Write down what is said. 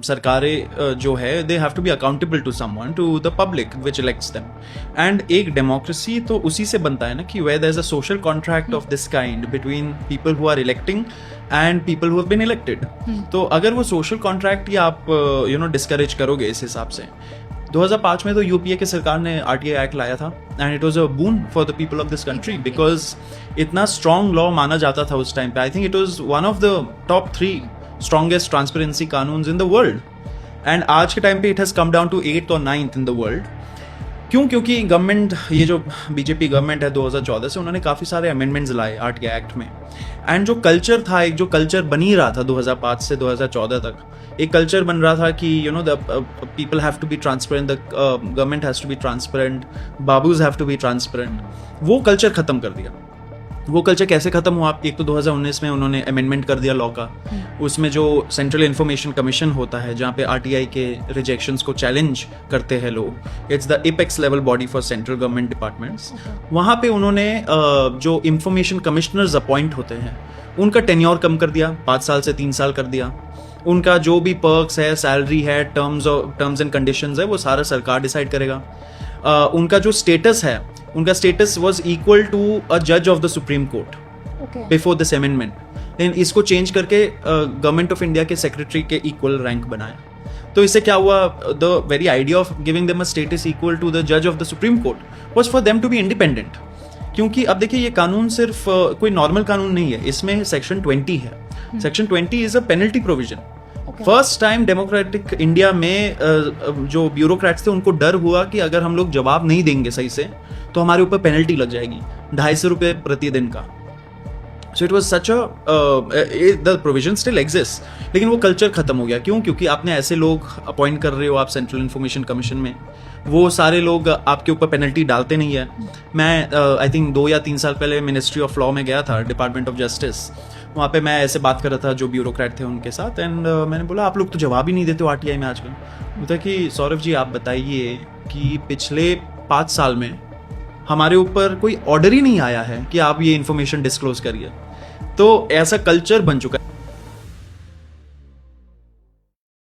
सरकारें जो है they have to be accountable to someone, to the public which elects them. And एक democracy तो उसी से बनता है ना कि where there is a social contract of this kind between people who are electing and people who have been elected. तो अगर वो सोशल कॉन्ट्रैक्ट ही आप डिस्करेज करोगे इस हिसाब से, 2005 में तो यूपीए के सरकार ने आरटीआई एक्ट लाया था and it was a boon for the people of this country because इतना स्ट्रॉन्ग लॉ माना जाता था उस टाइम पे। I think it was one of the top 3 strongest transparency कानून्स इन द वर्ल्ड एंड आज के टाइम पे it has come down to 8th और 9th इन द वर्ल्ड। क्यों? क्योंकि गवर्नमेंट, ये जो बीजेपी गवर्नमेंट है 2014 से, उन्होंने काफ़ी सारे अमेंडमेंट्स लाए आरटीआई एक्ट में। एंड जो कल्चर था, एक जो कल्चर बन ही रहा था 2005 से 2014 तक, एक कल्चर बन रहा था कि the people have to be transparent, the government has to be transparent, babus have to be transparent, वो कल्चर ख़त्म कर दिया। वो कल्चर कैसे खत्म हुआ? एक तो 2019 में उन्होंने अमेंडमेंट कर दिया लॉ का, उसमें जो सेंट्रल इन्फॉर्मेशन कमीशन होता है जहाँ पे आरटीआई के रिजेक्शंस को चैलेंज करते हैं लोग, it's the apex level body for central government departments. वहाँ पे उन्होंने जो इन्फॉर्मेशन कमिश्नर्स अपॉइंट होते हैं उनका टेन्योर कम कर दिया, 5 साल से 3 साल कर दिया। उनका जो भी पर्क्स है, सैलरी है, टर्म्स एंड कंडीशंस है, वो सारा सरकार डिसाइड करेगा। उनका जो स्टेटस है, उनका status was equal to a जज of the supreme court before this amendment. लेकिन इसको चेंज करके गवर्नमेंट ऑफ इंडिया के सेक्रेटरी के इक्वल रैंक बनाया। तो इससे क्या हुआ? The very idea of giving them a status equal to the जज of the supreme court was for them to be independent. क्योंकि अब देखिए, ये कानून सिर्फ कोई नॉर्मल कानून नहीं है, इसमें सेक्शन 20 है। Section 20 is a penalty provision. First time democratic India में जो ब्यूरोक्रेट्स थे उनको डर हुआ कि अगर हम लोग जवाब नहीं देंगे सही से तो हमारे ऊपर पेनल्टी लग जाएगी 250 रुपये प्रतिदिन का। So it was such the provision still exist, लेकिन वो कल्चर खत्म हो गया। क्यों? क्योंकि आपने ऐसे लोग अपॉइंट कर रहे हो आप सेंट्रल इन्फॉर्मेशन कमीशन में, वो सारे लोग आपके ऊपर पेनल्टी डालते नहीं है। मैं आई थिंक 2 या 3 साल पहले मिनिस्ट्री ऑफ लॉ में गया था, डिपार्टमेंट ऑफ जस्टिस। वहाँ पे मैं ऐसे बात कर रहा था जो ब्यूरोक्रेट थे उनके साथ, एंड मैंने बोला आप लोग तो जवाब ही नहीं देते हो आरटीआई में आजकल। बोलता कि सौरभ जी आप बताइए कि पिछले 5 साल में हमारे ऊपर कोई ऑर्डर ही नहीं आया है कि आप ये इन्फॉर्मेशन डिस्क्लोज करिए। तो ऐसा कल्चर बन चुका है।